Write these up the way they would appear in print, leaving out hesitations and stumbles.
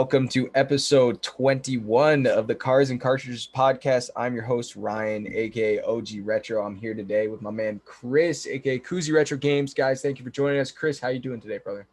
welcome to episode 21 of the Cars and Cartridges podcast. I'm your host, Ryan, aka OG Retro. I'm here today with my man, Chris, aka Koozie Retro Games. Guys, thank you for joining us. Chris, how you doing today, brother?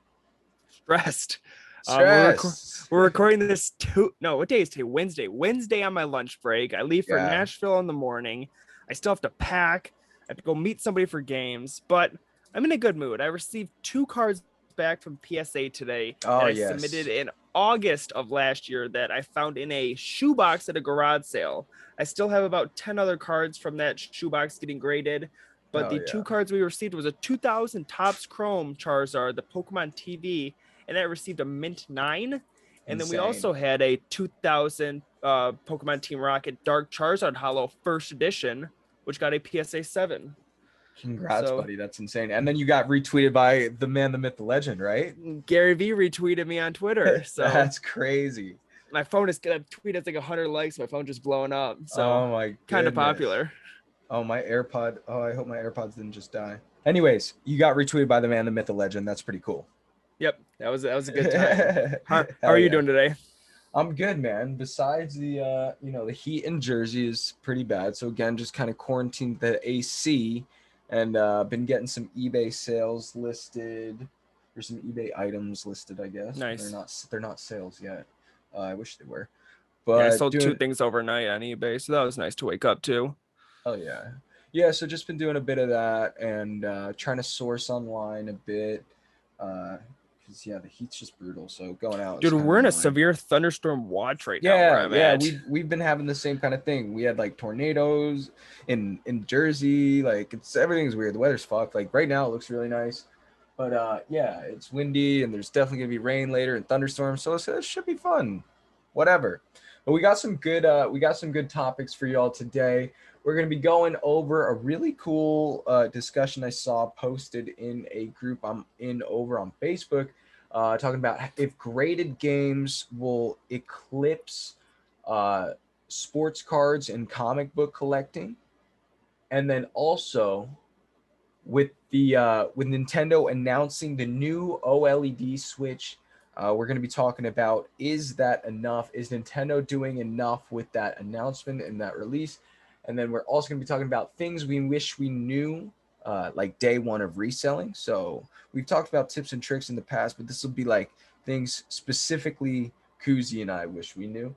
Stressed. Stress. We're recording this what day is today? Wednesday on my lunch break. I leave for Nashville in the morning. I still have to pack. I have to go meet somebody for games, but I'm in a good mood. I received 2 cards back from PSA today that I submitted in August of last year that I found in a shoebox at a garage sale. I still have about 10 other cards from that shoebox getting graded, but the 2 cards we received was a 2000 Topps Chrome Charizard, the Pokemon TV, and that received a Mint 9. And then we also had a 2000 Pokemon Team Rocket Dark Charizard Hollow First Edition, which got a PSA 7. Congrats, buddy. That's insane. And then you got retweeted by the man, the myth, the legend, right? Gary V retweeted me on Twitter. So that's crazy. My phone is gonna tweet at like 100 likes. My phone just blowing up. So oh my goodness. Kind of popular. Oh, my AirPod. Oh, I hope my AirPods didn't just die. Anyways, you got retweeted by the man, the myth, the legend. That's pretty cool. Yep, that was a good time. How are you doing today? I'm good, man. Besides the the heat in Jersey is pretty bad. So again, just kind of quarantined the AC. And been getting some eBay sales listed. There's some eBay items listed, I guess. Nice. They're not sales yet. I wish they were. But yeah, I sold 2 things overnight on eBay, so that was nice to wake up to. Oh yeah, yeah. So just been doing a bit of that and trying to source online a bit. Because the heat's just brutal. So going out. Dude, we're in a severe thunderstorm watch right now. Where I'm at. We've been having the same kind of thing. We had like tornadoes in Jersey. Like everything's weird. The weather's fucked. Like right now it looks really nice, but it's windy and there's definitely gonna be rain later and thunderstorms. So it should be fun. Whatever. But we got some good topics for y'all today. We're going to be going over a really cool discussion I saw posted in a group I'm in over on Facebook, talking about if graded games will eclipse sports cards and comic book collecting. And then also with Nintendo announcing the new OLED Switch, we're going to be talking about, is that enough? Is Nintendo doing enough with that announcement and that release? And then we're also going to be talking about things we wish we knew, like day one of reselling. So we've talked about tips and tricks in the past, but this will be like things specifically Koozie and I wish we knew.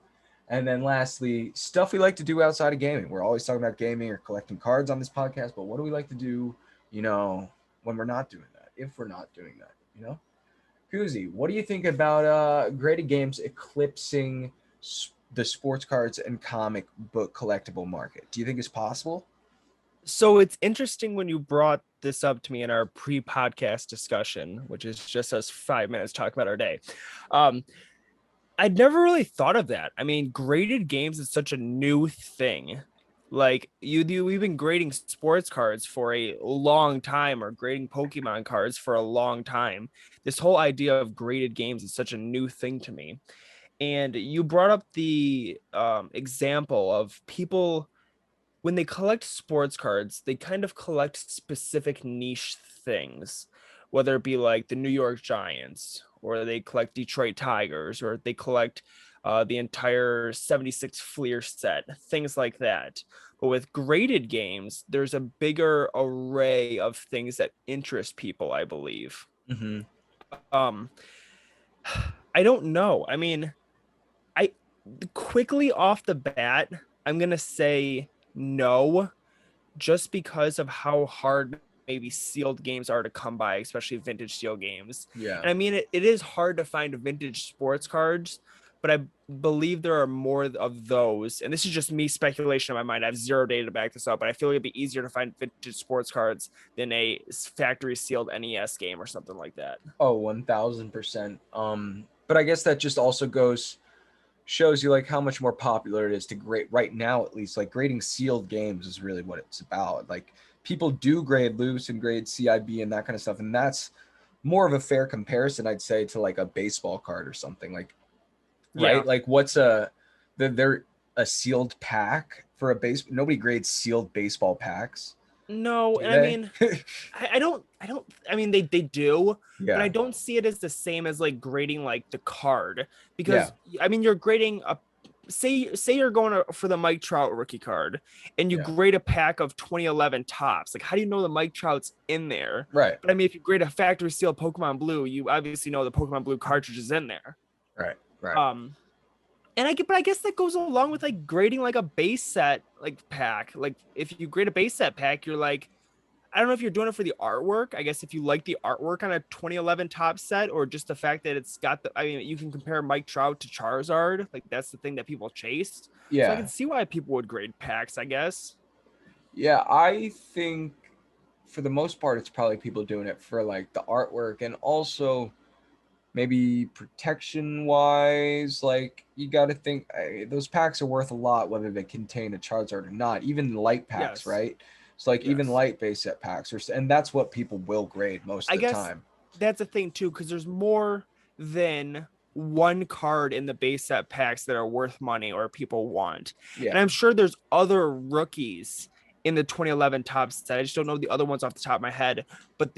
And then lastly, stuff we like to do outside of gaming. We're always talking about gaming or collecting cards on this podcast, but what do we like to do, when we're not doing that, if we're not doing that, Koozie, what do you think about graded games eclipsing the sports cards and comic book collectible market? Do you think it's possible? So it's interesting when you brought this up to me in our pre-podcast discussion, which is just us 5 minutes talking about our day. I'd never really thought of that. I mean, graded games is such a new thing. Like we've been grading sports cards for a long time, or grading Pokemon cards for a long time. This whole idea of graded games is such a new thing to me. And you brought up the example of people, when they collect sports cards, they kind of collect specific niche things, whether it be like the New York Giants, or they collect Detroit Tigers, or they collect the entire 76 Fleer set, things like that. But with graded games, there's a bigger array of things that interest people, I believe. Mm-hmm. I don't know. I mean, quickly off the bat, I'm going to say no, just because of how hard maybe sealed games are to come by, especially vintage seal games. Yeah. And I mean, it is hard to find vintage sports cards, but I believe there are more of those. And this is just me speculation in my mind. I have zero data to back this up, but I feel like it'd be easier to find vintage sports cards than a factory sealed NES game or something like that. Oh, 1000%. But I guess that just also shows you like how much more popular it is to grade right now, at least. Like grading sealed games is really what it's about. Like people do grade loose and grade CIB and that kind of stuff. And that's more of a fair comparison, I'd say, to like a baseball card or something. Like, right? Like what's they're a sealed pack for a base. Nobody grades sealed baseball packs. No, Do and I they? mean, I mean, they do, but I Yeah. don't see it as the same as like grading like the card Yeah. because I mean, you're grading a say you're going for the Mike Trout rookie card and you Yeah. grade a pack of 2011 tops. Like, how do you know the Mike Trout's in there? Right. But I mean, if you grade a factory seal Pokemon Blue, you obviously know the Pokemon Blue cartridge is in there. Right. Right. Um, but I guess that goes along with like grading like a base set like pack. Like, if you grade a base set pack, you're like, I don't know if you're doing it for the artwork. I guess if you like the artwork on a 2011 top set, or just the fact that it's got the, I mean, you can compare Mike Trout to Charizard. Like, that's the thing that people chased. So I can Yeah. see why people would grade packs, I guess. Yeah. I think for the most part, it's probably people doing it for like the artwork and also maybe protection wise. Like you got to think those packs are worth a lot, whether they contain a Charizard or not. Even light packs, Yes. right? So like even Yes. light base set packs, and that's what people will grade most I of the guess time. that's a thing too, because there's more than one card in the base set packs that are worth money or people want. And Yeah. I'm sure there's other rookies in the 2011 top set. I just don't know the other ones off the top of my head, but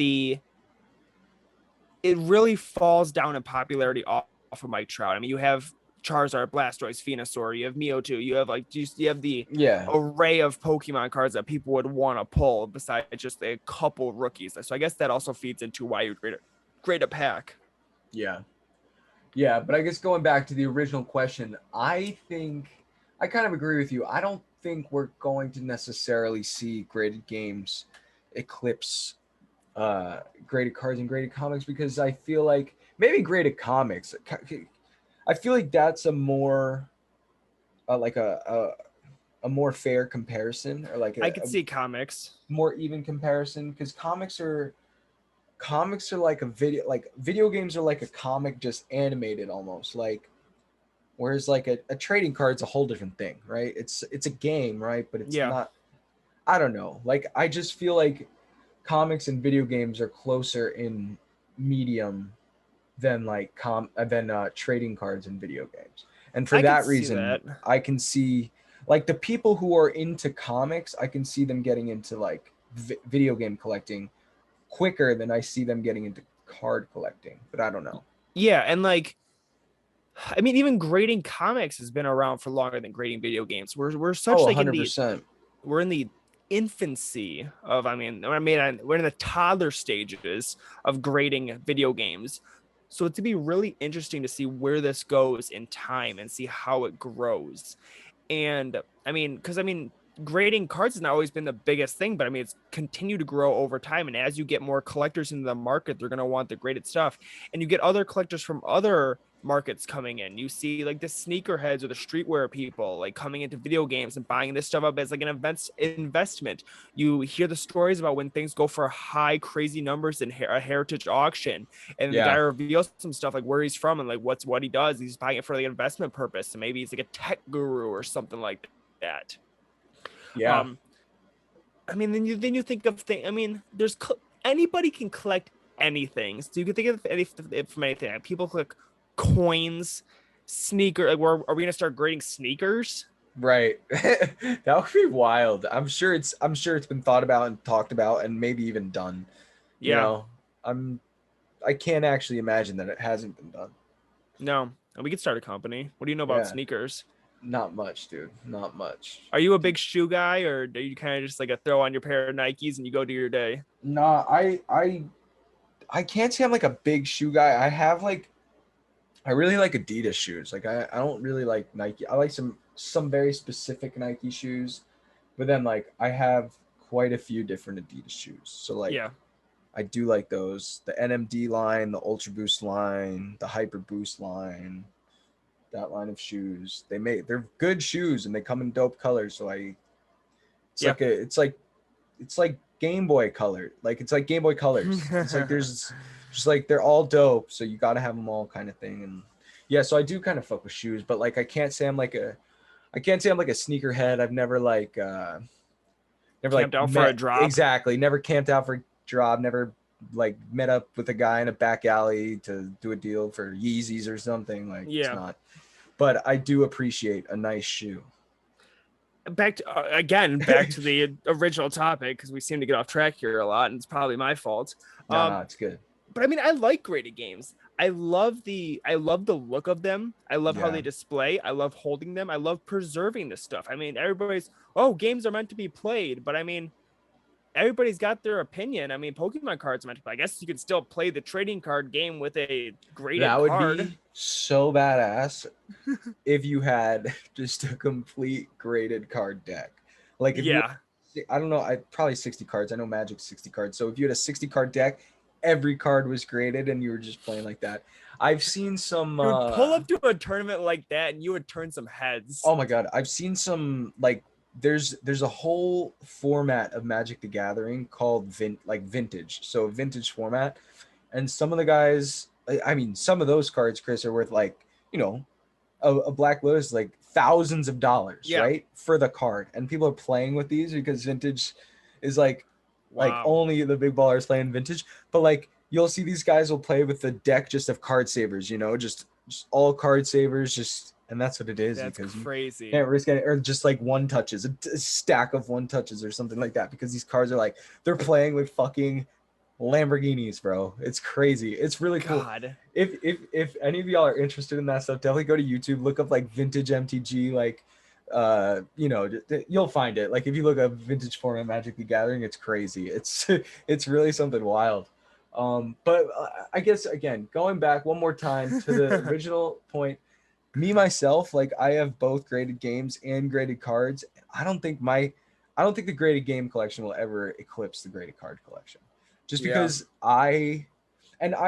it really falls down in popularity off of Mike Trout. I mean, you have Charizard, Blastoise, Venusaur, you have Mewtwo, you have like you have the Yeah. array of Pokemon cards that people would want to pull besides just a couple rookies. So I guess that also feeds into why you grade a pack. Yeah. Yeah, but I guess going back to the original question, I think I kind of agree with you. I don't think we're going to necessarily see graded games eclipse graded cards and graded comics because I feel like maybe graded comics. I feel like that's a more like a more fair comparison or like I could a see comics. more even comparison because comics are like a video games are like a comic just animated almost like whereas like a trading card's a whole different thing, right? It's a game, right? But it's Yeah, not. I don't know. Like I just feel like comics and video games are closer in medium than trading cards and video games. And for I could that see reason, that. I can see like the people who are into comics, I can see them getting into like video game collecting quicker than I see them getting into card collecting. But I don't know. Yeah, and like I mean, even grading comics has been around for longer than grading video games. We're Oh, such like in the 100%. we're in the infancy of we're in the toddler stages of grading video games. So it'd be really interesting to see where this goes in time and see how it grows. And because grading cards has not always been the biggest thing, but I mean, it's continued to grow over time. And as you get more collectors into the market, they're going to want the graded stuff. And you get other collectors from other markets coming in. You see like the sneakerheads or the streetwear people like coming into video games and buying this stuff up as like an investment. You hear the stories about when things go for high, crazy numbers in a heritage auction, and the guy Yeah. reveals some stuff like where he's from and like what he does. He's buying it for like an investment purpose, and maybe he's like a tech guru or something like that. Yeah. Um, then you think of things. I mean, anybody can collect anything. So you can think of anything from anything. Like, people collect coins, sneaker. Like, are we gonna start grading sneakers? Right. That would be wild. I'm sure it's been thought about and talked about and maybe even done. You Yeah, know, I'm I can't actually imagine that it hasn't been done. no. And we could start a company. What do you know about Yeah. sneakers? Not much, dude. Not much. Are you a big shoe guy, or are you kind of just like a throw on your pair of Nikes and you go do your day? Nah, I can't say I'm like a big shoe guy. I really like Adidas shoes. Like I don't really like Nike. I like some very specific Nike shoes, but then like I have quite a few different Adidas shoes. So like Yeah, I do like those, the NMD line, the Ultra Boost line, the Hyper Boost line, that line of shoes. They're good shoes and they come in dope colors. So I it's yeah. like a it's like Game Boy color. Like it's like Game Boy colors. It's like there's just like they're all dope. So you gotta have them all kind of thing. And yeah, so I do kind of fuck with shoes, but like I can't say I'm like a sneakerhead. I've never like Camped out for a met drop. exactly, never camped out for a job, never like met up with a guy in a back alley to do a deal for Yeezys or something. Like it's Yeah. not. But I do appreciate a nice shoe. back to the original topic, because we seem to get off track here a lot, and it's probably my fault. No, it's good. But I mean, I like graded games. I love the look of them. I love how Yeah. they display. I love holding them. I love preserving this stuff. I mean, everybody's, oh, games are meant to be played, but I mean, everybody's got their opinion. I mean, Pokemon cards are meant to play. I guess you could still play the trading card game with a graded That would card. be so badass if you had just a complete graded card deck. Like if you, Yeah. I don't know, I probably 60 cards. I know Magic's 60 cards. So if you had a 60 card deck, every card was graded and you were just playing like that. I've seen some You would pull up to a tournament like that and you would turn some heads. oh my god, I've seen some like there's a whole format of Magic the Gathering called vintage. So vintage format. And some of the guys, I mean, some of those cards, Chris, are worth like, you know, a Black Lotus is like thousands of dollars, Yeah. right? For the card. And people are playing with these because vintage is like Wow. only the big ballers playing vintage. But like you'll see these guys will play with the deck just of card savers, just all card savers, just and that's what it is That's because you crazy. can't risk it, or just like one touches, a stack of one touches or something like that, because these cards are like they're playing with fucking Lamborghinis, bro. It's crazy. It's really cool. God. If any of y'all are interested in that stuff, definitely go to YouTube, look up like vintage MTG, like you'll find it. Like if you look up vintage format Magic the Gathering, it's crazy. It's really something wild. But I guess again, going back one more time to the original point, me myself, like I have both graded games and graded cards. I don't think the graded game collection will ever eclipse the graded card collection. Just Yeah. because I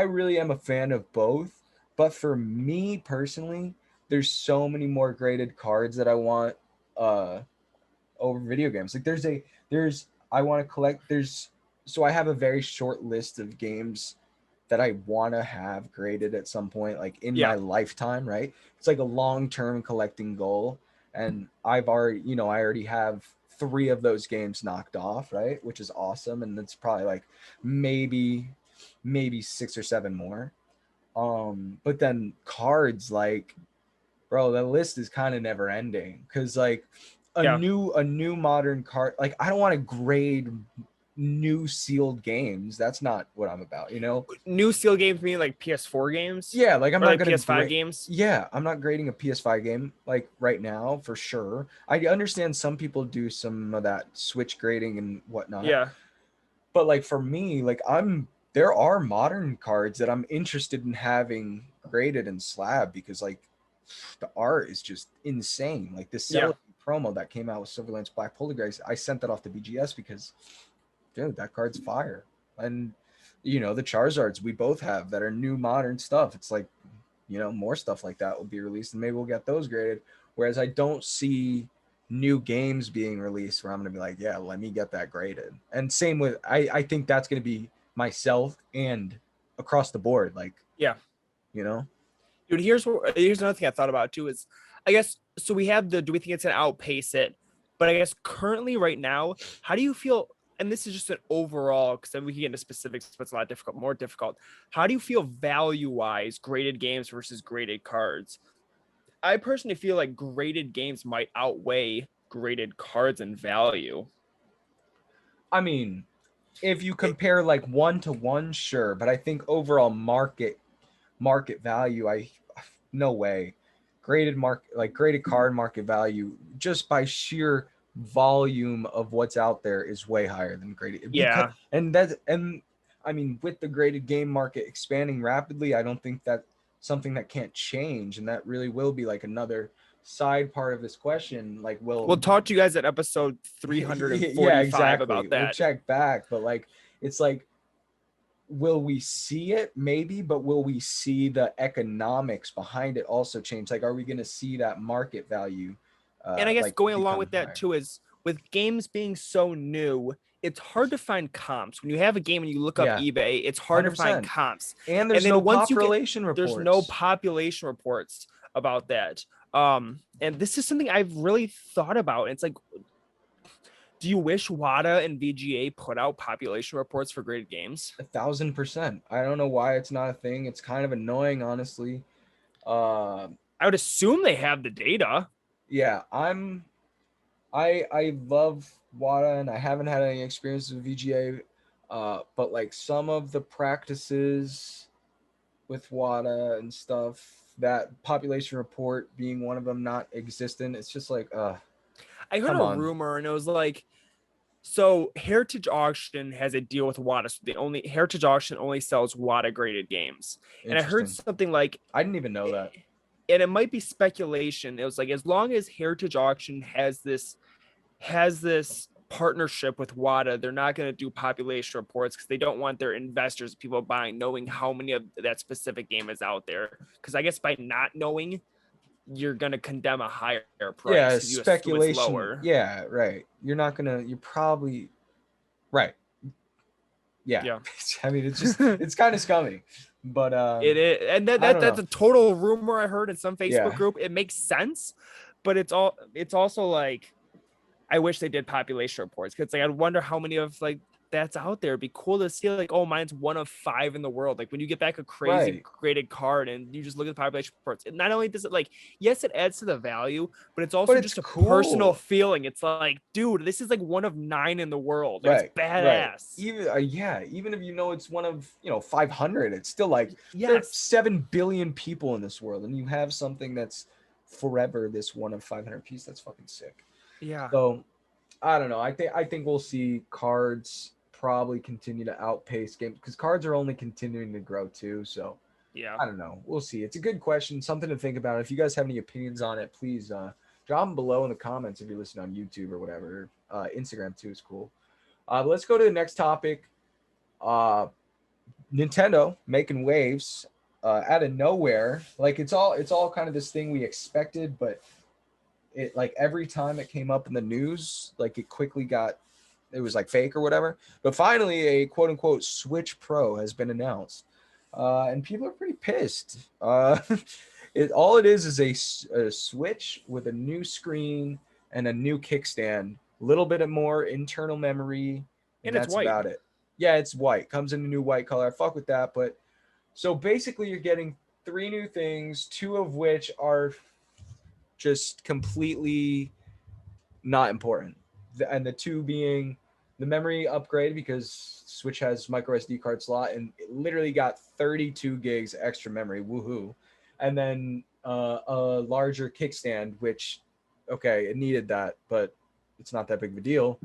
really am a fan of both, but for me personally, there's so many more graded cards that I want uh over video games. Like there's I want to collect there's so I have a very short list of games that I want to have graded at some point, like in my Yeah. lifetime, right? It's like a long-term collecting goal. And I already have three of those games knocked off, right? Which is awesome. And it's probably like maybe, maybe six or seven more. But then cards, like, bro, the list is kind of never ending. Cause like Yeah. a new modern card, like I don't want to grade new sealed games. That's not what I'm about, you know? New seal games mean like PS4 games Yeah, like I'm or not like gonna PS5 grade. games. Yeah, I'm not grading a PS5 game like right now for sure. I understand some people do some of that Switch grading and whatnot, Yeah. but like for me, like there are modern cards that I'm interested in having graded and slab because like the art is just insane. Like this Yeah. Celebi promo that came out with Silverlance Black Polar Grace, I sent that off to BGS because dude, that card's fire. And the Charizards we both have that are new modern stuff. It's like, more stuff like that will be released and maybe we'll get those graded. Whereas I don't see new games being released where I'm gonna be like, yeah, let me get that graded. And same with I think that's gonna be myself and across the board, like, Yeah. you know? Dude, here's another thing I thought about too is I guess so we have the do we think it's gonna outpace it? But I guess currently right now, how do you feel? And this is just an overall, because then we can get into specifics, but it's a lot difficult, more difficult. How do you feel value-wise, graded games versus graded cards? I personally feel like graded games might outweigh graded cards in value. I mean, if you compare like one to one, sure, but I think overall market value, I no way. Graded card market value just by sheer volume of what's out there is way higher than graded, because Yeah. and I mean with the graded game market expanding rapidly, I don't think that something that can't change, and that really will be like another side part of this question, like We'll will talk to you guys at episode yeah, 345 exactly, about we'll that. check back, but like it's like will we see it? Maybe, but will we see the economics behind it also change? Like, are we going to see that market value And I guess like going along become with that higher? too is with games being so new, it's hard to find comps. When you have a game and you look up Yeah, eBay, it's hard to find 100%. comps. And And there's no then once you get population there's no reports. population reports about that. And this is something I've really thought about. It's like, do you wish WADA and VGA put out population reports for graded games? 1,000%. I don't know why it's not a thing. It's kind of annoying, honestly. Uh, I would assume they have the data. yeah, I love WADA and I haven't had any experience with VGA, but like some of the practices with WADA and stuff, that population report being one of them not existent, it's just like, I heard come a on. rumor and it was like, so Heritage Auction has a deal with WADA. So the only Heritage Auction only sells WADA graded games. And I heard Interesting. something like, I didn't even know that. and it might be speculation. It was like, as long as Heritage Auction has this partnership with WADA, they're not going to do population reports because they don't want their investors, people buying, knowing how many of that specific game is out there. Because I guess by not knowing, you're going to condemn a higher price Yeah, because you assume it's speculation. lower. Yeah, right. You're probably right. Yeah. Yeah. I mean, it's kind of scummy, but It is, and I don't that's know. a total rumor I heard in some Facebook Yeah. group. It makes sense, but it's also like I wish they did population reports because like I wonder how many of like that's out there. It'd be cool to see like, oh, mine's one of 5 in the world. Like when you get back a crazy Right. graded card and you just look at the population reports, it not only does it like, yes, it adds to the value, but it's But also it's just a personal cool. feeling. It's like, dude, this is like one of 9 in the world. Like it's Right. Right. badass. Even yeah, even if you know it's one of, 500, it's still like there are Yes. 7 billion people in this world and you have something that's forever this one of 500 piece. That's fucking sick. Yeah. So, I don't know. I think we'll see cards probably continue to outpace games because cards are only continuing to grow too. So Yeah. I don't know. We'll see. It's a good question, something to think about. If you guys have any opinions on it, please drop them below in the comments if you're listening on YouTube or whatever. Instagram too is cool. But let's go to the next topic. Uh, Nintendo making waves out of nowhere. Like it's all kind of this thing we expected, but it like every time it came up in the news, like it was like fake or whatever. But finally, a quote unquote Switch Pro has been announced, and people are pretty pissed. It is a Switch with a new screen and a new kickstand, a little bit of more internal memory, and And it's that's white. about it. Yeah, it's white. Comes in a new white color. I fuck with that, but so basically, you're getting 3 new things, 2 of which are just completely not important. And the two being the memory upgrade because Switch has micro SD card slot and it literally got 32 gigs extra memory. Woohoo! And then a larger kickstand, which okay, it needed that, but it's not that big of a deal.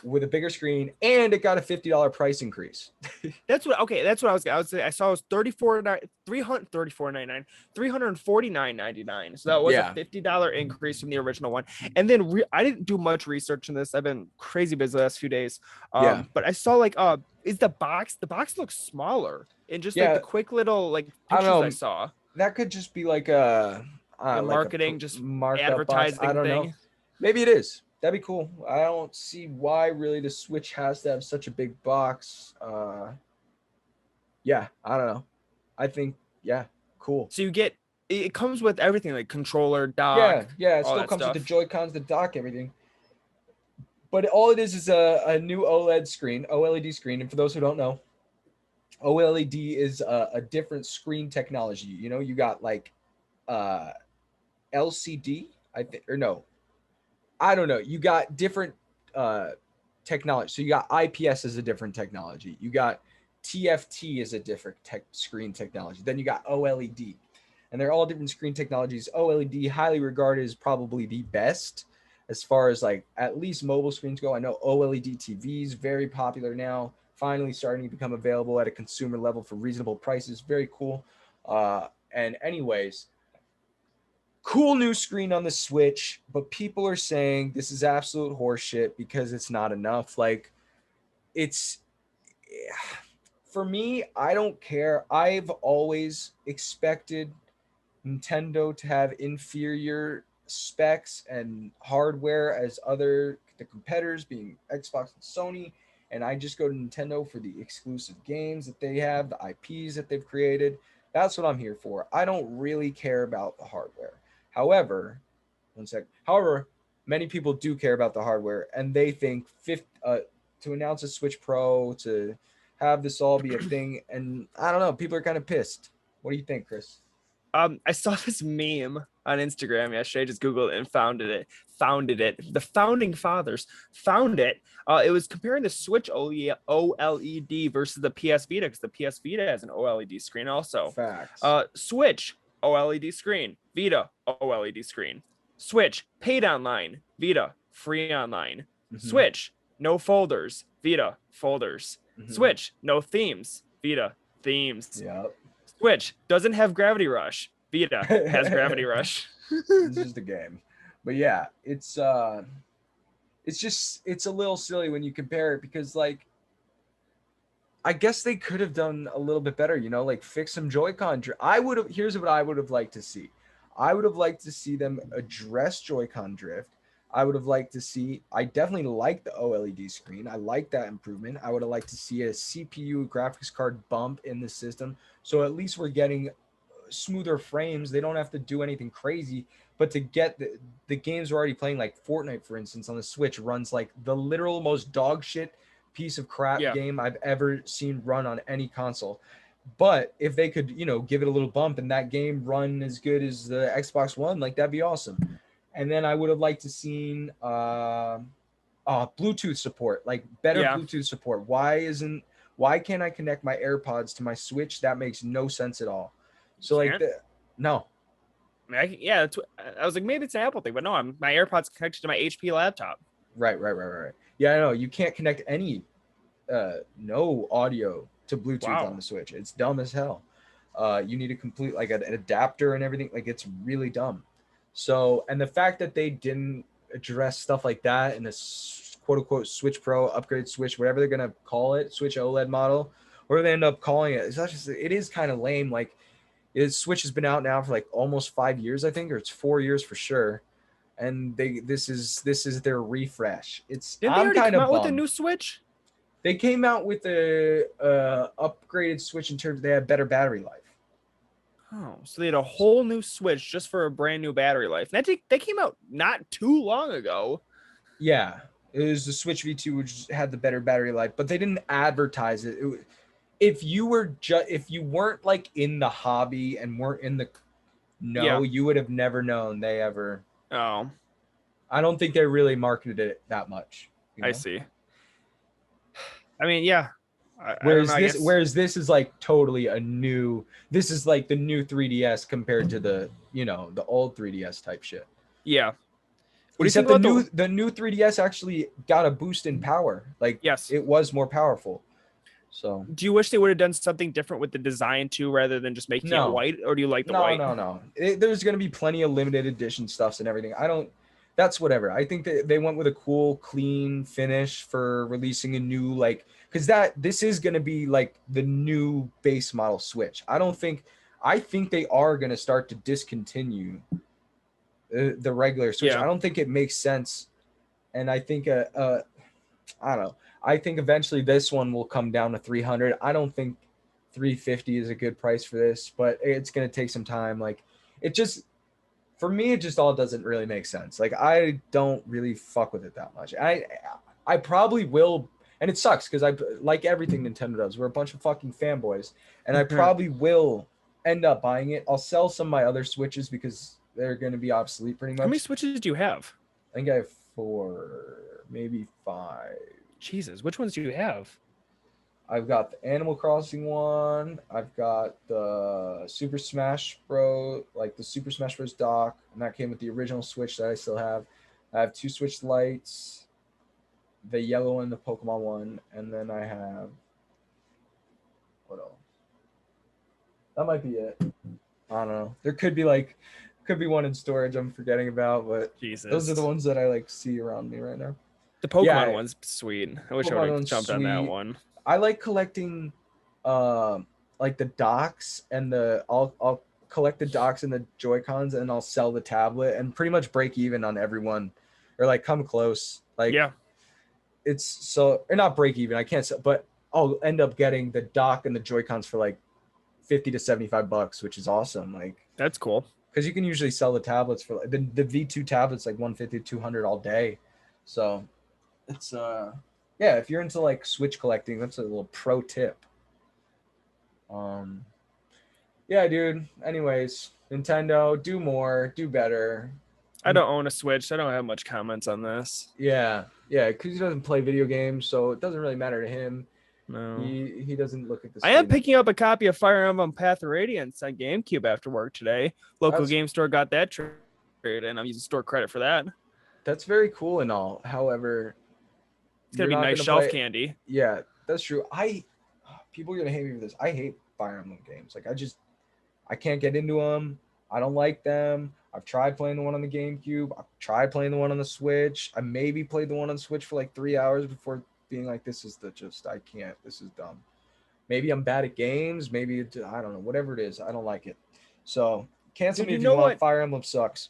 With a bigger screen, and it got a $50 price increase. That's what okay, that's what I was saying. I saw it was 34 334.99, 349.99. So that was a Yeah, $50 increase from the original one. And then I didn't do much research in this. I've been crazy busy the last few days. yeah, But I saw like is the box looks smaller in just like the yeah. quick little like I pictures I don't know. saw. That could just be The like a marketing, just markup box. I advertising don't know. thing. Maybe it is. That'd be cool. I don't see why really the Switch has to have such a big box. Yeah, I don't know. I think yeah, cool. So you get it comes with everything like controller, Yeah, dock, yeah. It all still that comes with the stuff. Joy Cons, the dock, everything. But all it is a new OLED screen, OLED screen. And for those who don't know, OLED is a different screen technology. You got like uh, LCD, I think, or no, I don't know. You got different uh, technology. So you got IPS as a different technology. You got TFT as a different screen technology. Then you got OLED, and they're all different screen technologies. OLED, highly regarded as probably the best as far as like at least mobile screens go. I know OLED TVs very popular now. Finally starting to become available at a consumer level for reasonable prices. Very cool. And anyways, cool new screen on the Switch, but people are saying this is absolute horseshit because it's not enough. Like, it's for me, I don't care. I've always expected Nintendo to have inferior specs and hardware as the competitors being Xbox and Sony. And I just go to Nintendo for the exclusive games that they have, the IPs that they've created. That's what I'm here for. I don't really care about the hardware. However, one sec. However, many people do care about the hardware, and they think to announce a Switch Pro, to have this all be a thing, and I don't know. People are kind of pissed. What do you think, Chris? I saw this meme on Instagram yesterday. I just Googled it and founded it. The founding fathers found it. It was comparing the Switch OLED versus the PS Vita, because the PS Vita has an OLED screen also. Facts. Switch OLED screen, Vita OLED screen. Switch paid online, Vita free online. Switch no folders, Vita folders. Switch no themes, Vita themes. Yep. Switch doesn't have Gravity Rush, Vita has Gravity Rush. It's just a game. But yeah, it's a little silly when you compare it, because like I guess they could have done a little bit better, you know, like fix some Joy-Con. Here's what I would have liked to see. I would have liked to see them address Joy-Con drift. I definitely like the OLED screen. I like that improvement. I would have liked to see a CPU graphics card bump in the system. So at least we're getting smoother frames. They don't have to do anything crazy, but to get the games we're already playing, like Fortnite, for instance, on the Switch runs like the literal most dog shit piece of crap game I've ever seen run on any console. But if they could, you know, give it a little bump and that game run as good as the Xbox One, like that'd be awesome. And then I would have liked to seen Bluetooth support, like better Bluetooth support. Why can't I connect my AirPods to my Switch? That makes no sense at all. So like no. I mean, I was like, maybe it's an Apple thing, but no, my AirPods connected to my HP laptop. Right. Yeah, I know. You can't connect any no audio to Bluetooth on the Switch. It's dumb as hell. You need a complete like an adapter and everything. Like it's really dumb. So, and the fact that they didn't address stuff like that in this quote unquote Switch Pro upgrade Switch, whatever they're gonna call it, Switch OLED model, or they end up calling it, it is kind of lame. Like Switch has been out now for like almost 5 years, I think, or it's 4 years for sure. And this is their refresh. Didn't they already come out with a new Switch? They came out with a upgraded Switch in terms they had better battery life. Oh, so they had a whole new Switch just for a brand new battery life. They came out not too long ago. Yeah, it was the Switch V2, which had the better battery life, but they didn't advertise it. If you weren't like in the hobby and weren't in the you would have never known they ever. Oh, I don't think they really marketed it that much. You know? I see. I mean, yeah. Whereas this is like totally a new. This is like the new 3DS compared to the the old 3DS type shit. Yeah. What do you think about the new 3DS actually got a boost in power? Like it was more powerful. So do you wish they would have done something different with the design too, rather than just making it white, or do you like the white? No. There's going to be plenty of limited edition stuffs and everything. That's whatever. I think that they went with a cool, clean finish for releasing a new because this is going to be like the new base model Switch. I think they are going to start to discontinue the regular Switch. I don't think it makes sense, and I think I don't know. I think eventually this one will come down to 300. I don't think 350 is a good price for this, but it's going to take some time. Like for me, it just all doesn't really make sense. Like I don't really fuck with it that much. I probably will, and it sucks because I like everything Nintendo does. We're a bunch of fucking fanboys, and I probably will end up buying it. I'll sell some of my other Switches because they're going to be obsolete pretty much. How many Switches do you have? I think I have 4, maybe 5. Jesus, which ones do you have? I've got the Animal Crossing one. I've got the Super Smash Bros. Like the Super Smash Bros. Dock, and that came with the original Switch that I still have. I have 2 Switch Lites, the yellow one, the Pokemon one, and then I have what else? That might be it. I don't know. There could be one in storage I'm forgetting about, but those are the ones that I see around me right now. The Pokemon one's sweet. I wish I would have jumped on that one. I like collecting like the docks and I'll collect the docks and the Joy-Cons, and I'll sell the tablet and pretty much break even on everyone, or come close. It's so, or not break even, I can't sell, but I'll end up getting the dock and the Joy-Cons for $50 to $75, which is awesome. That's cool. Because you can usually sell the tablets for the V2 tablets $150 to $200 all day. So it's if you're into Switch collecting, that's a little pro tip. Yeah, dude. Anyways, Nintendo, do more, do better. I don't own a Switch. I don't have much comments on this. Yeah, yeah, because he doesn't play video games, so it doesn't really matter to him. No. He doesn't look at the I am screen. picking up a copy of Fire Emblem Path of Radiance on GameCube after work today. Local That's game store got that trade, and I'm using store credit for that. that's very cool and all. However, It's gonna you're be not nice gonna shelf play. candy. Yeah, that's true. People are gonna hate me for this. I hate Fire Emblem games. Like I can't get into them. I don't like them. I've tried playing the one on the GameCube. I've tried playing the one on the Switch. I maybe played the one on the Switch for like 3 hours before being like, this is the just I can't. This is dumb. Maybe I'm bad at games. Maybe I don't know. Whatever it is, I don't like it. So cancel Dude, me you if you know want. what? Fire Emblem sucks.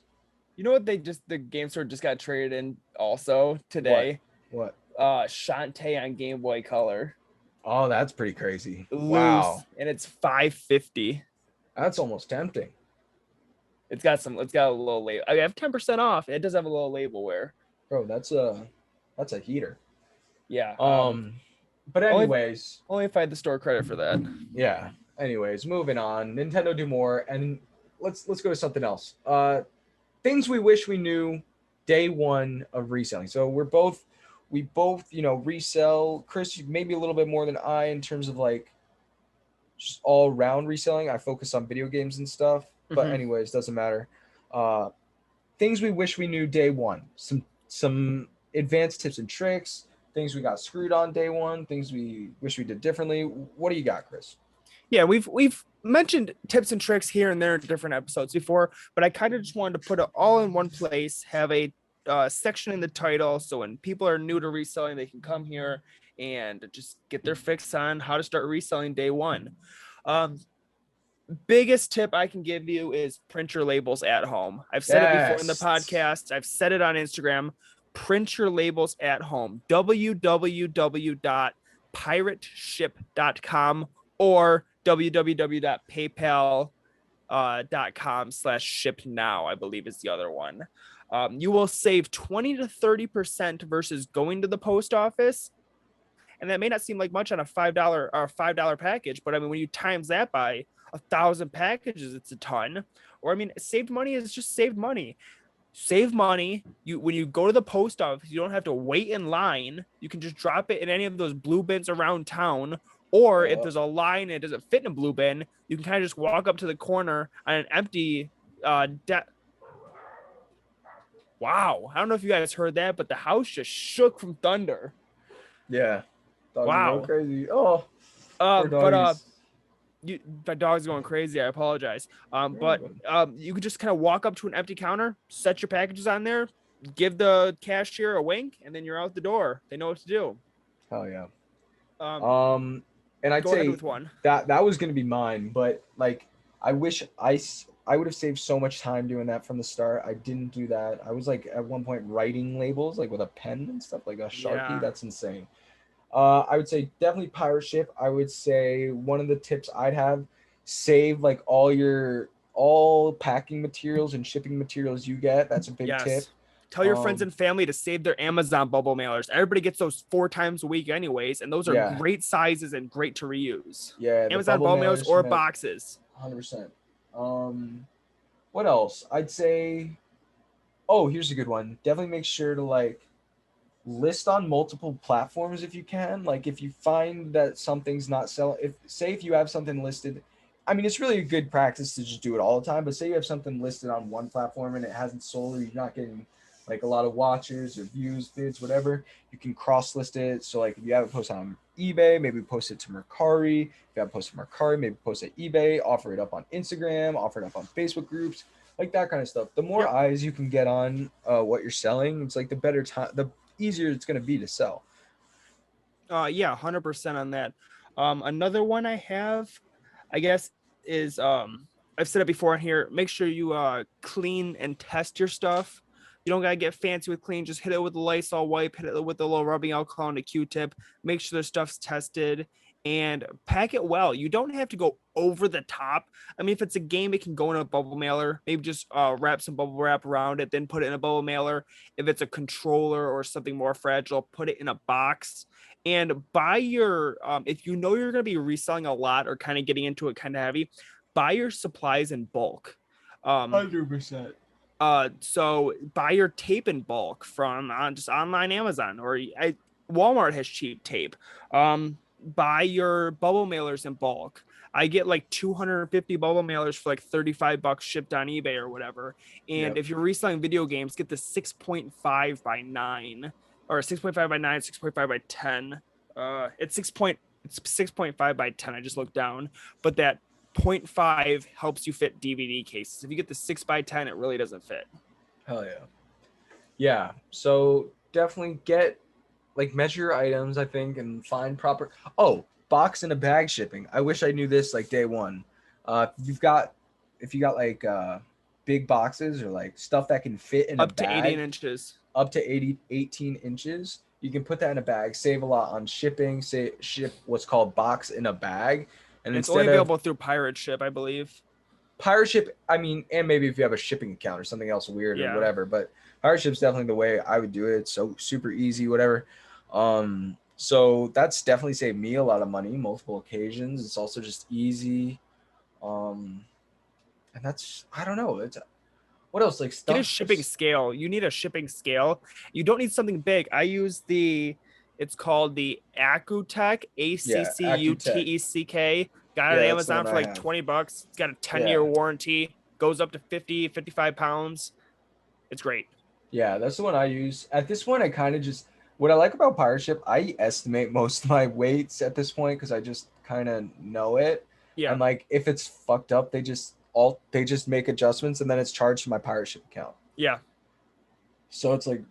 You know what the game store just got traded in also What? today? What? Shantae on Game Boy Color. Oh, that's pretty crazy. Loose, Wow, and it's $550. that's almost tempting, It's got a little label. I have 10% off. It does have a little label where. bro. That's a heater. Yeah. But Only anyways, only if I had the store credit for that. yeah. Anyways, moving on. Nintendo do more, and let's go to something else. Things we wish we knew day one of reselling. So we both resell. Chris, maybe a little bit more than I in terms of like just all round reselling. I focus on video games and stuff. But Mhm. anyways, doesn't matter. Uh, things we wish we knew day one. Some advanced tips and tricks. Things we got screwed on day one. Things we wish we did differently. What do you got, Chris? Yeah, we've mentioned tips and tricks here and there in different episodes before, but I kind of just wanted to put it all in one place, have a section in the title, so when people are new to reselling, they can come here and just get their fix on how to start reselling day one. Um, Biggest tip I can give you is print your labels at home. I've said it before in the Yes. podcast. I've said it on Instagram. Print your labels at home. www.pirateship.com or www.paypal.com/ship now, I believe is the other one. You will save 20 to 30% versus going to the post office. And that may not seem like much on a $5 package, but I mean, when you times that by 1,000 packages, it's a ton. Or I mean, saved money is just saved money. Save money. When you go to the post office, you don't have to wait in line. You can just drop it in any of those blue bins around town. Or if there's a line and it doesn't fit in a blue bin, you can kind of just walk up to the corner on an empty Wow. I don't know if you guys heard that, but the house just shook from thunder. Yeah. Dogs are going Wow. crazy. Oh, poor But doggies. my dog's going crazy. I apologize. But you could just kind of walk up to an empty counter, set your packages on there, give the cashier a wink, and then you're out the door. They know what to do. Hell yeah. Um, And I'd Go ahead say with one. that was gonna be mine, but like I wish I would have saved so much time doing that from the start. I didn't do that. I was like at one point writing labels like with a pen and stuff like a Sharpie. Yeah. That's insane. I would say definitely pirate ship. I would say one of the tips I'd have, save like all packing materials and shipping materials you get. That's a big tip. Yes. Tell your friends and family to save their Amazon bubble mailers. Everybody gets those 4 times a week, anyways, and those are Yeah. great sizes and great to reuse. Yeah, the Amazon bubble bubble mailers mailers or from boxes. 100%. What else? I'd say, oh, here's a good one. Definitely make sure to like list on multiple platforms if you can. Like if you find that something's not selling, if you have something listed, I mean it's really a good practice to just do it all the time, but say you have something listed on one platform and it hasn't sold or you're not getting like a lot of watches or views, bids, whatever, you can cross list it. So like if you have it posted on eBay, maybe post it to Mercari. If you have it posted to Mercari, maybe post it eBay, offer it up on Instagram, offer it up on Facebook groups, like that kind of stuff. The more eyes you can get on what you're selling, it's like the better time, the easier it's going to be to sell. Yeah, 100% on that. Another one I have, I guess, is I've said it before on here. Make sure you clean and test your stuff. You don't gotta get fancy with clean. Just hit it with a Lysol wipe, hit it with a little rubbing alcohol and a Q-tip. Make sure the stuff's tested and pack it well. You don't have to go over the top. I mean, if it's a game, it can go in a bubble mailer. Maybe just wrap some bubble wrap around it, then put it in a bubble mailer. If it's a controller or something more fragile, put it in a box. And buy your if you know you're going to be reselling a lot or kind of getting into it kind of heavy, buy your supplies in bulk. 100%. So buy your tape in bulk from just online Amazon, or Walmart has cheap tape. Buy your bubble mailers in bulk. I get like 250 bubble mailers for like $35 shipped on eBay or whatever. And Yep. if you're reselling video games, get the 6.5 by 9 or 6.5 by 9, 6.5 by 10. It's 6.5 by 10. I just looked down, but that zero point 0.5 helps you fit DVD cases. If you get the 6 by 10, it really doesn't fit. Hell yeah. Yeah. So definitely get like measure your items, I think, and find proper. Oh, box and a bag shipping. I wish I knew this like day one. If you got like big boxes or like stuff that can fit in a Up to 18 bag inches. up to 18 inches, you can put that in a bag, save a lot on shipping, say ship what's called box in a bag. And It's only instead of available through pirate ship, I believe. pirate ship, I mean, and maybe if you have a shipping account or something else weird or Yeah. whatever, but pirate ship's definitely the way I would do it. It's so super easy, whatever. So that's definitely saved me a lot of money, multiple occasions. It's also just easy. Um, and that's, I don't know. It's what else? Like Get a stuff shipping just, scale. You need a shipping scale. You don't need something big. It's called the Accutech, yeah, Accutech. ACCUTECK. Got it on Yeah, that's the Amazon one for I like have. 20 bucks. It's got a 10-year Yeah. warranty. Goes up to 50, 55 pounds. It's great. Yeah, that's the one I use. At this point, I kind of just what I like about pirate ship, I estimate most of my weights at this point because I just kind of know it. Yeah. And like if it's fucked up, they just make adjustments and then it's charged to my pirate ship account. Yeah. So it's like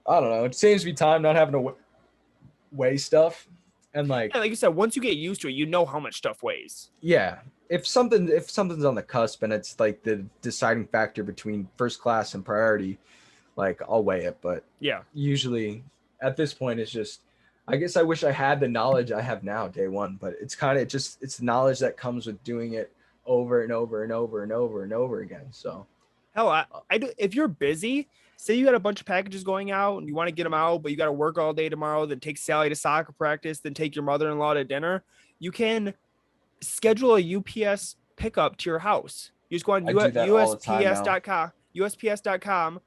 I don't know. It saves me time not having to weigh stuff. And like Yeah, like you said, once you get used to it, you know how much stuff weighs. yeah, if something's on the cusp and it's like the deciding factor between first class and priority, like I'll weigh it, but Yeah. usually at this point it's just I guess I wish I had the knowledge I have now day one, but it's kind of just it's knowledge that comes with doing it over and over and over and over and over again. So Hell, uh, I do. If you're busy, say you got a bunch of packages going out and you want to get them out, but you got to work all day tomorrow, then take Sally to soccer practice, then take your mother-in-law to dinner, you can schedule a UPS pickup to your house. You just go on I do that all the time now. USPS.com,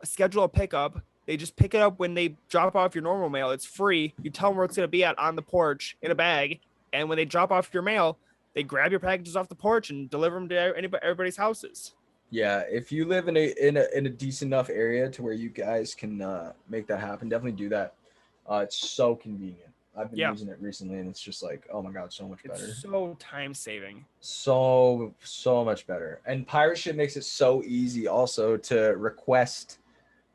schedule a pickup. They just pick it up when they drop off your normal mail. It's free. You tell them where it's going to be at on the porch in a bag. And when they drop off your mail, they grab your packages off the porch and deliver them to everybody's houses. Yeah, if you live in a decent enough area to where you guys can make that happen, definitely do that. It's so convenient. I've been Yeah. using it recently, and it's just like, oh my god, so much better. It's so time saving. So much better. And pirate ship makes it so easy also to request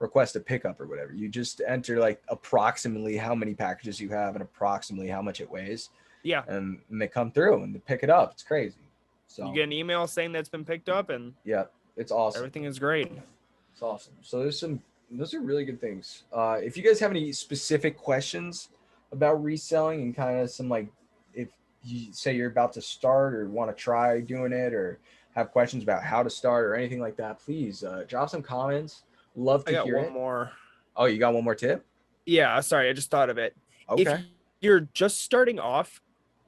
a pickup or whatever. You just enter like approximately how many packages you have and approximately how much it weighs, Yeah. and they come through and they pick it up. It's crazy. So You get an email saying that's been picked up and yeah, it's awesome. everything is great. It's awesome. So those are really good things. If you guys have any specific questions about reselling and kind of some like if you say you're about to start or want to try doing it or have questions about how to start or anything like that, please drop some comments. Love I to got hear one it. more. Oh, you got one more tip? Yeah, sorry, I just thought of it. If Okay. you're just starting off,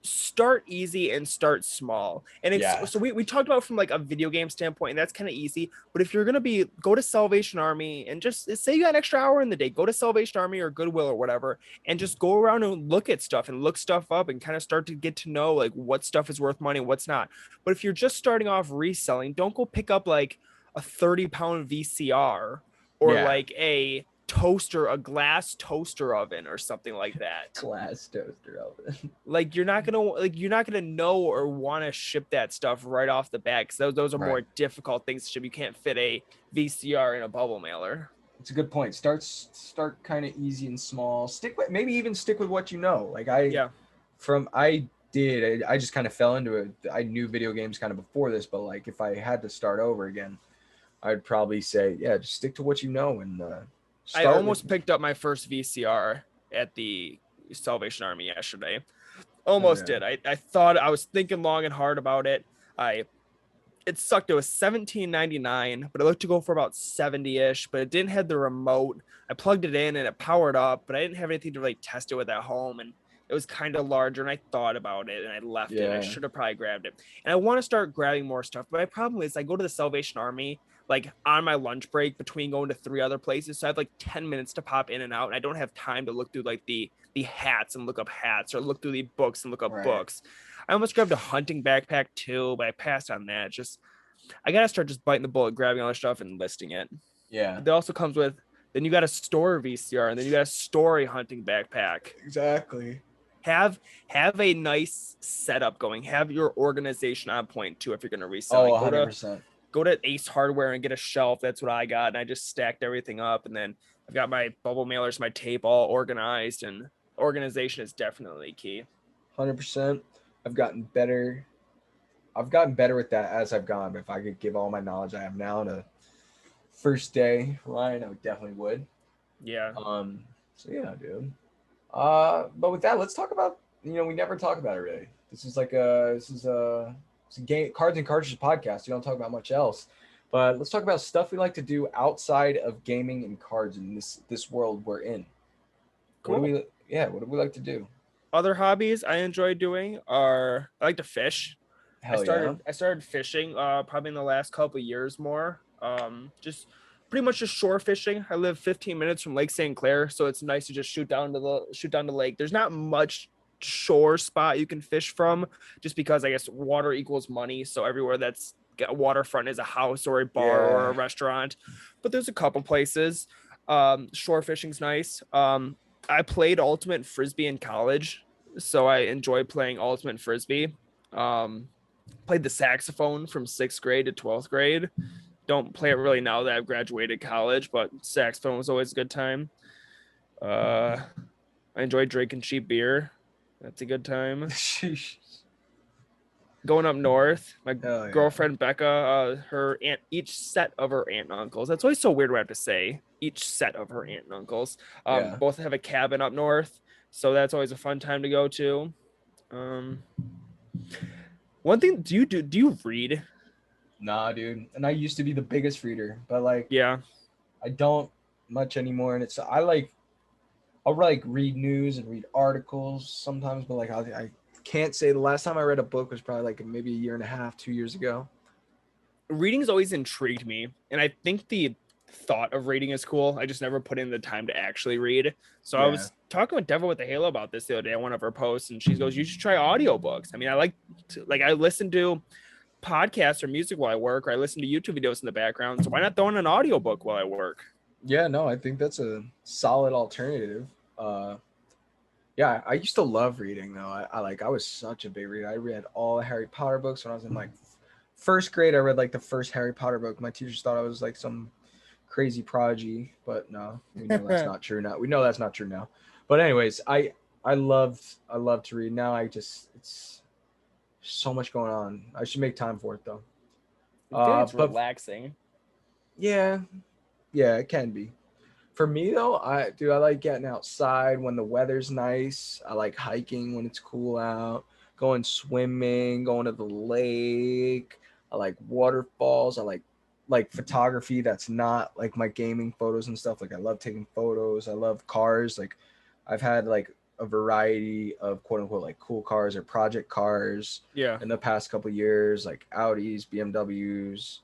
start easy and start small. And Yeah. so we talked about from like a video game standpoint, and that's kind of easy. But if you're gonna go to Salvation Army and just say you got an extra hour in the day, go to Salvation Army or Goodwill or whatever, and just go around and look at stuff and look stuff up and kind of start to get to know like what stuff is worth money, what's not. But if you're just starting off reselling, don't go pick up like a 30-pound VCR or Yeah. like a glass toaster oven or something like that. Glass toaster oven. Like you're not gonna know or want to ship that stuff right off the bat because those are more Right. difficult things to ship. You can't fit a VCR in a bubble mailer. It's a good point. Start kind of easy and small. Maybe even stick with what you know. Like Yeah. I just kind of fell into it. I knew video games kind of before this, but like if I had to start over again, I'd probably say, yeah, just stick to what you know and I start almost with. picked up my first VCR at the Salvation Army yesterday. Oh Almost yeah. did. I thought I was thinking long and hard about it. It sucked. It was $17.99, but it looked to go for about 70-ish, but it didn't have the remote. I plugged it in and it powered up, but I didn't have anything to really test it with at home. And it was kind of larger, and I thought about it and I left it. I Yeah. should have probably grabbed it. And I want to start grabbing more stuff. But my problem is I go to the Salvation Army like on my lunch break between going to 3 other places. So I have like 10 minutes to pop in and out. And I don't have time to look through like the hats and look up hats, or look through the books and look up Right. books. I almost grabbed a hunting backpack too, but I passed on that. Just I gotta start just biting the bullet, grabbing all the stuff and listing it. Yeah. But that also comes with, then you got to store VCR, and then you got a story hunting backpack. Exactly. Have a nice setup going. Have your organization on point too if you're gonna resell. Oh, Like, 100%. go to Ace Hardware and get a shelf. That's what I got, and I just stacked everything up. And then I've got my bubble mailers, my tape all organized, and organization is definitely key. 100%. I've gotten better. I've gotten better with that as I've gone. But if I could give all my knowledge I have now to first day Ryan, I definitely would. Yeah. So yeah, dude. But with that, let's talk about, we never talk about it really. This is a game, cards and cartridges podcast. You don't talk about much else, but let's talk about stuff we like to do outside of gaming and cards in this world we're in. Cool. What do we like to do? Other hobbies I enjoy doing are, I like to fish. Hell I started fishing probably in the last couple of years more. Just pretty much just shore fishing. I live 15 minutes from Lake St. Clair, so it's nice to just shoot down the lake. There's not much shore spot you can fish from, just because I guess water equals money. So everywhere that's got waterfront is a house or a bar or a restaurant. But there's a couple places. Shore fishing's nice. I played ultimate frisbee in college, so I enjoy playing ultimate frisbee. Played the saxophone from 6th grade to 12th grade. Don't play it really now that I've graduated college, but saxophone was always a good time. I enjoyed drinking cheap beer. That's a good time. Going up north, my girlfriend Becca, her aunt, each set of her aunt and uncles. That's always so weird what I have to say. Each set of her aunt and uncles. Both have a cabin up north, so that's always a fun time to go to. One thing, do you read? Nah, dude. And I used to be the biggest reader, but like, yeah, I don't much anymore. And I'll like read news and read articles sometimes, but like I can't say the last time I read a book was probably like maybe a year and a half, 2 years ago. Reading's always intrigued me, and I think the thought of reading is cool. I just never put in the time to actually read. So I was talking with Devil with the Halo about this the other day on one of her posts, and she goes, "You should try audiobooks." I mean, I listen to podcasts or music while I work, or I listen to YouTube videos in the background. So why not throw in an audiobook while I work? Yeah, no, I think that's a solid alternative. Yeah, I used to love reading though. I was such a big reader. I read all the Harry Potter books when I was in like first grade. I read like the first Harry Potter book. My teachers thought I was like some crazy prodigy, but no, we know that's not true now. We know that's not true now. But anyways, I love to read. Now it's so much going on. I should make time for it though. It's relaxing. Yeah, it can be. For me though, I like getting outside when the weather's nice. I like hiking when it's cool out, going swimming, going to the lake. I like waterfalls. I like photography that's not like my gaming photos and stuff. Like I love taking photos. I love cars. Like I've had like a variety of quote unquote like cool cars or project cars in the past couple of years, like Audis, BMWs.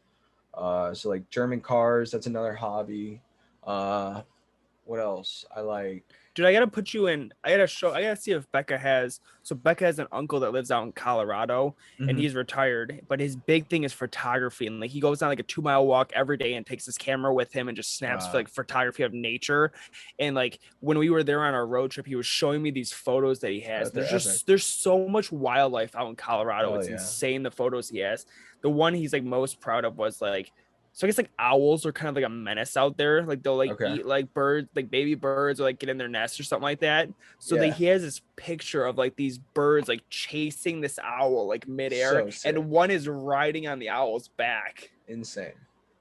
So like German cars, that's another hobby. What else? I like. Dude, I gotta put you in. I gotta see if Becca has. So Becca has an uncle that lives out in Colorado, and he's retired. But his big thing is photography, and like he goes on like a 2-mile walk every day and takes his camera with him and just snaps for like photography of nature. And like when we were there on our road trip, he was showing me these photos that he has. There's so much wildlife out in Colorado. It's insane the photos he has. The one he's like most proud of was like. So I guess like owls are kind of like a menace out there. Like they'll like eat like birds, like baby birds, or like get in their nest or something like that. So he has this picture of like these birds like chasing this owl like midair, and one is riding on the owl's back. Insane.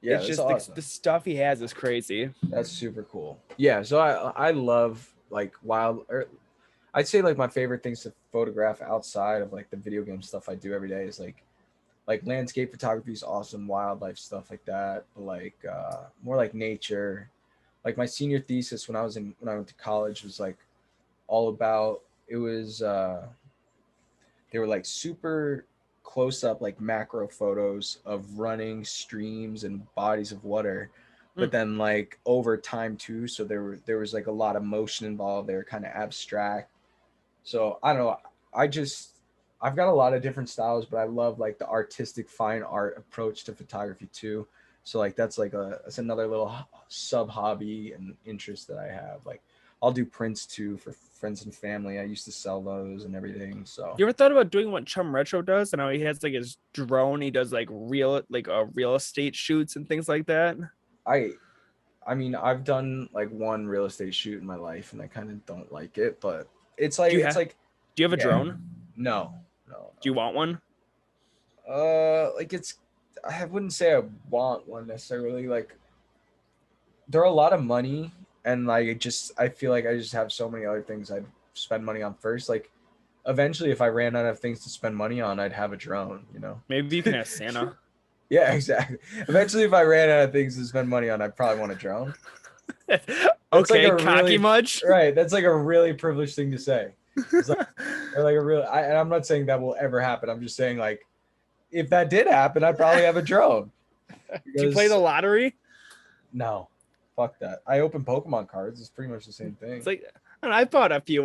Yeah, it's just awesome. the stuff he has is crazy. That's super cool. Yeah, so I love like I'd say like my favorite things to photograph outside of like the video game stuff I do every day is like landscape photography is awesome, wildlife stuff like that, but like more like nature. Like my senior thesis when I went to college was like all about it was they were like super close up, like macro photos of running streams and bodies of water, Hmm. but then like over time too. So there was like a lot of motion involved. They were kind of abstract. So I don't know. I just I've got a lot of different styles, but I love like the artistic fine art approach to photography too. So like that's another little sub hobby and interest that I have. Like I'll do prints too for friends and family. I used to sell those and everything. So You ever thought about doing what Chum Retro does? And how he has like his drone, he does like real estate shoots and things like that. I I mean I've done like one real estate shoot in my life and I kind of don't like it, but Do you it's have like do you have a yeah. drone? No. No, Do you want one? like it's I wouldn't say I want one necessarily. Like they're a lot of money, and like I feel like I just have so many other things I'd spend money on first. Like eventually, if I ran out of things to spend money on, I'd have a drone. You know? Maybe you can ask Santa. Yeah, exactly. Eventually, if I ran out of things to spend money on, I'd probably want a drone. That's like Okay, a cocky really much? right. That's like a really privileged thing to say. It's like or like a real. And I'm not saying that will ever happen. I'm just saying like if that did happen, I'd probably have a drone. Do you play Because the lottery? no, fuck that. I open Pokemon cards. It's pretty much the same It's thing. like I bought a few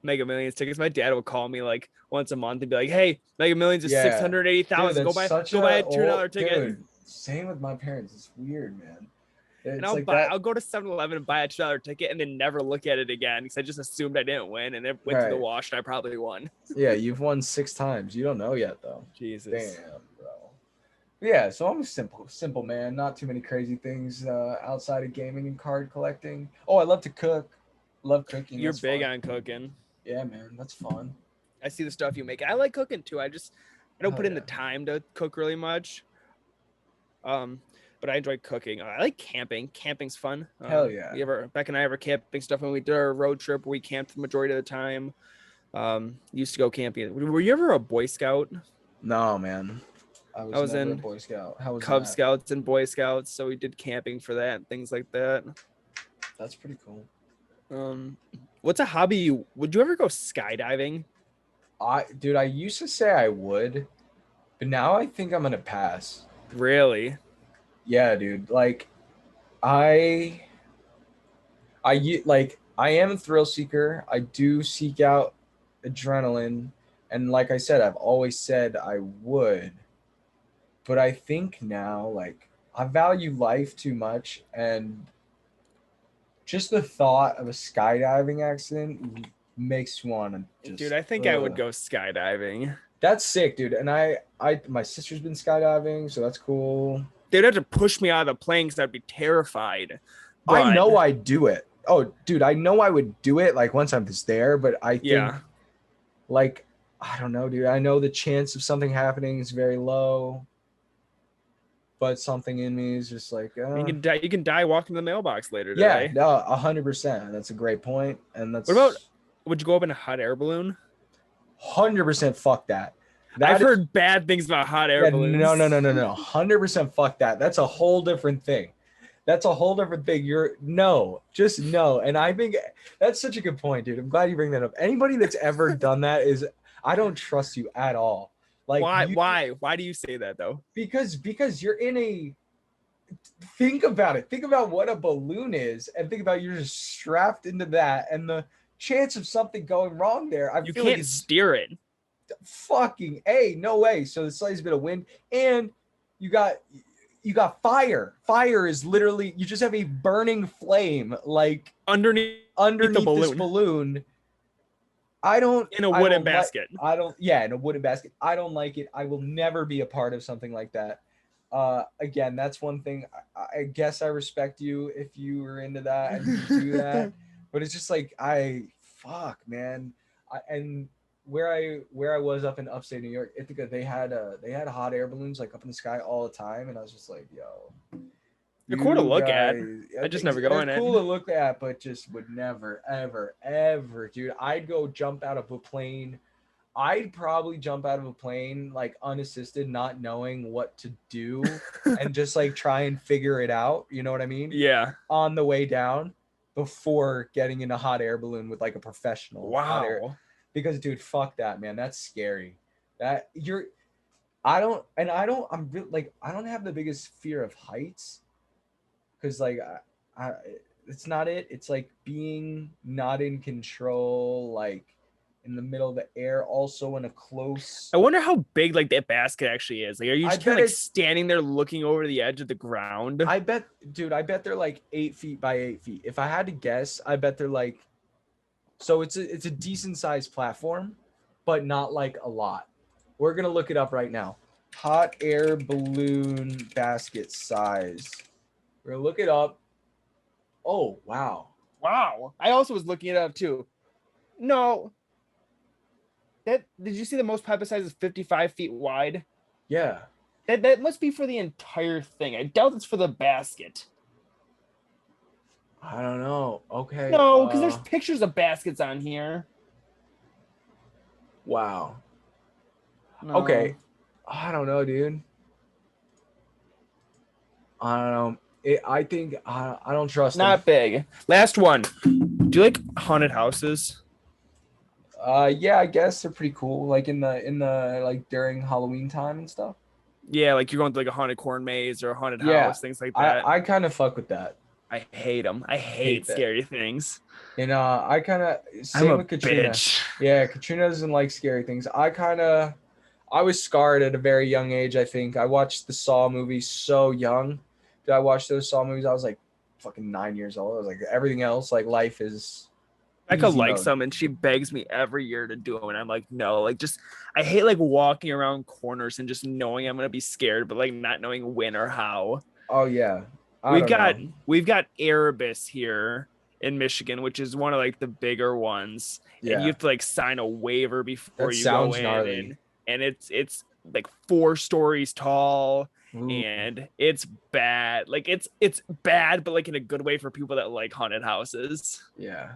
Mega Millions tickets. My dad will call me like once a month and be like, "Hey, Mega Millions is six Yeah, hundred eighty dude, thousand. that's such Go buy a a $2 old ticket." dude. Same with my parents. It's weird, man. And It's like that. I'll go to 7-Eleven and buy a $2 ticket and then never look at it again because I just assumed I didn't win and it went through the Right. wash and I probably won. Yeah, you've won 6 times. You don't know yet though. Jesus. Damn, bro. Yeah, so I'm a simple man. Not too many crazy things outside of gaming and card collecting. Oh, I love to cook. Love cooking. You're That's big fun. on cooking. Yeah, man, that's fun. I see the stuff you make. I like cooking too. I don't Hell put in yeah. the time to cook really much. But I enjoy cooking. I like camping. Camping's fun. Hell yeah. Beck and I ever camping stuff when we did our road trip. We camped the majority of the time. Used to go camping. Were you ever a Boy Scout? No, man. I I was was never a in Boy Scout. How was Cub that? Scouts and Boy Scouts, so we did camping for that and things like that. That's pretty cool. What's a hobby would you ever go skydiving? Dude, I used to say I would, but now I think I'm gonna pass. Really? Yeah, dude. Like, I, like I am a thrill seeker. I do seek out adrenaline, and like I said, I've always said I would, but I think now, like, I value life too much, and just the thought of a skydiving accident makes me want to Dude, just. I think I would go skydiving. That's sick, dude. And my sister's been skydiving, so that's cool. They'd have to push me out of the plane because I'd be terrified. I But know I'd do it. Oh, dude, I know I would do it like once I'm just there, but I think yeah, like I don't know, dude. I know the chance of something happening is very low, but something in me is just like, you can die. You can die walking to the mailbox later yeah, today. no, 100%. That's a great point, and that's What about? Would you go up in a hot air balloon? 100% fuck that. I've heard bad things about hot air balloons. No. 100% fuck that. That's a whole different thing. That's a whole different thing. Just no. And I think that's such a good point, dude. I'm glad you bring that up. Anybody that's ever done that I don't trust you at all. Like why do you say that though? Because you're in a think about it. Think about what a balloon is and think about you're just strapped into that and the chance of something going wrong there. You can't steer it. Fucking A, no way. So the slightest bit of wind and you got fire. Fire is literally you just have a burning flame like underneath this balloon. In a wooden basket. In a wooden basket. I don't like it. I will never be a part of something like that. Again, that's one thing. I guess I respect you if you were into that and you do that. But it's just like fuck, man. And where I was up in upstate New York, Ithaca, they had hot air balloons like up in the sky all the time, and I was just like, yo, they're cool to look at. I just never go in it. They're cool to look at, but just would never, ever, dude. I'd go jump out of a plane. I'd probably jump out of a plane like unassisted, not knowing what to do, and just like try and figure it out. You know what I mean? Yeah. On the way down, before getting in a hot air balloon with like a professional. Wow. because dude, fuck that, man. That's scary. That you're I don't and I don't I'm really like I don't have the biggest fear of heights because like I it's not it. It's like being not in control, like in the middle of the air, also in a close. I wonder how big like that basket actually is. Like, are you I just kind bet of like it's standing there looking over the edge of the ground? I bet dude, I bet they're like 8 feet by 8 feet. If I had to guess, I bet they're like so it's a decent sized platform, but not like a lot. We're gonna look it up right now. Hot air balloon basket size. We're gonna look it up. Oh wow. Wow. I also was looking it up too. No, that did you see the most pipe size is 55 feet wide? Yeah. That must be for the entire thing. I doubt it's for the basket. I don't know. Okay. No, because there's pictures of baskets on here. Wow. No. Okay. I don't know, dude. I don't know. I think I don't trust them. Not big. Last one. Do you like haunted houses? Yeah, I guess they're pretty cool. Like in the like during Halloween time and stuff. Yeah, like you're going to like a haunted corn maze or a haunted Yeah, house, things like I that. I kind of fuck with that. I hate them. I Hate hate that. scary things. And I kind of I'm same a with Katrina. bitch. Yeah, Katrina doesn't like scary things. I was scarred at a very young age. I think I watched the Saw movies so young. Did I watch those Saw movies? I was like fucking 9 years old. I was like everything else, like life is Becca easy likes mode. them and she begs me every year to do them. And I'm like, no, like just I hate like walking around corners and just knowing I'm gonna be scared, but like not knowing when or how. Oh yeah, I We've don't got know. we've got Erebus here in Michigan, which is one of like the bigger ones, and you Yeah, have to like sign a waiver before that you go sounds in, gnarly. and it's like 4 stories tall, Ooh, and it's bad. Like it's bad, but like in a good way for people that like haunted houses. yeah.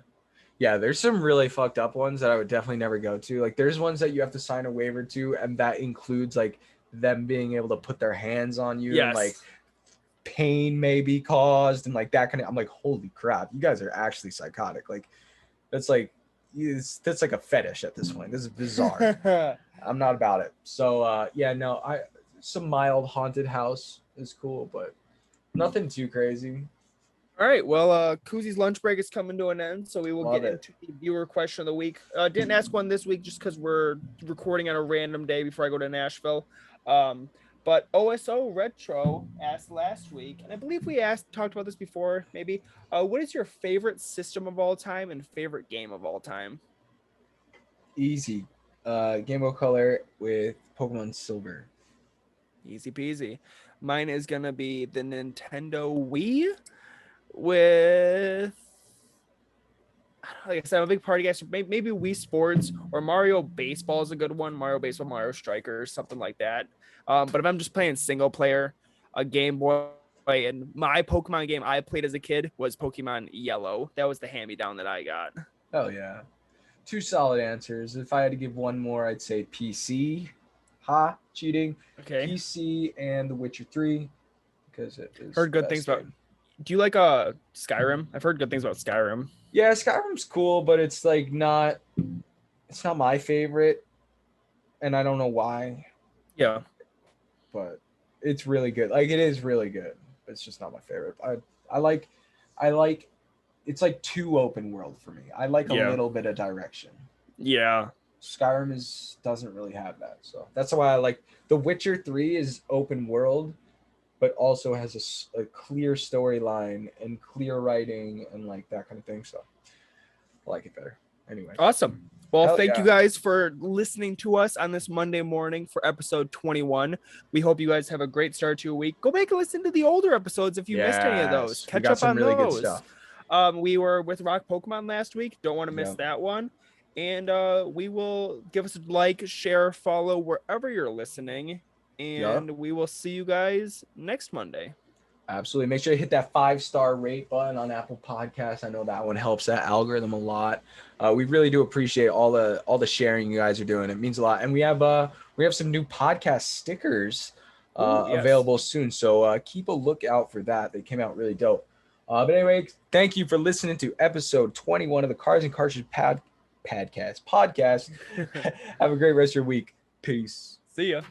Yeah, there's some really fucked up ones that I would definitely never go to. Like there's ones that you have to sign a waiver to, and that includes like them being able to put their hands on you and like Yes. pain may be caused and like that kind of I'm like, holy crap, you guys are actually psychotic. Like that's like that's like a fetish at this point. This is bizarre. I'm not about it. So yeah, no, I some mild haunted house is cool, but nothing too crazy. All right. Well, Koozy's lunch break is coming to an end, so we will Love get it. into the viewer question of the week. Didn't ask one this week just because we're recording on a random day before I go to Nashville. Um, but OSO Retro asked last week, and I believe we talked about this before, maybe. What is your favorite system of all time and favorite game of all time? Easy. Game Boy Color with Pokemon Silver. Easy peasy. Mine is gonna be the Nintendo Wii with, like I said, I'm a big party guy. So maybe Wii Sports or Mario Baseball is a good one. Mario Baseball, Mario Strikers, something like that. But if I'm just playing single player, a Game Boy, and my Pokemon game I played as a kid was Pokemon Yellow. That was the hand-me-down that I got. Oh yeah. Two solid answers. If I had to give one more, I'd say PC. Ha, cheating. Okay. PC and The Witcher 3 because it is Heard good the things best about. game. Do you like Skyrim? I've heard good things about Skyrim. Yeah, Skyrim's cool, but it's like not it's not my favorite and I don't know why, Yeah. but it's really good. Like it is really good. But it's just not my favorite. I like it's like too open world for me. I like a Yeah. little bit of direction. Yeah. Skyrim doesn't really have that. So that's why I like The Witcher 3 is open world, but also has a clear storyline and clear writing and like that kind of thing. So I like it better. Anyway. Awesome. Well, Hell thank yeah. you guys for listening to us on this Monday morning for episode 21. We hope you guys have a great start to your week. Go back and listen to the older episodes if you missed any of those. Yes, we Catch got up some on really good those. stuff. We were with Rock Pokemon last week. Don't want to miss Yep. that one. And we will give us a like, share, follow wherever you're listening. And we will see you guys next Monday. Absolutely. Make sure you hit that 5-star rate button on Apple Podcasts. I know that one helps that algorithm a lot. We really do appreciate all the sharing you guys are doing. It means a lot. And we have some new podcast stickers Ooh, yes. available soon. So keep a lookout for that. They came out really dope. But anyway, thank you for listening to episode 21 of the Cards and Cartridge podcast. Have a great rest of your week. Peace. See ya.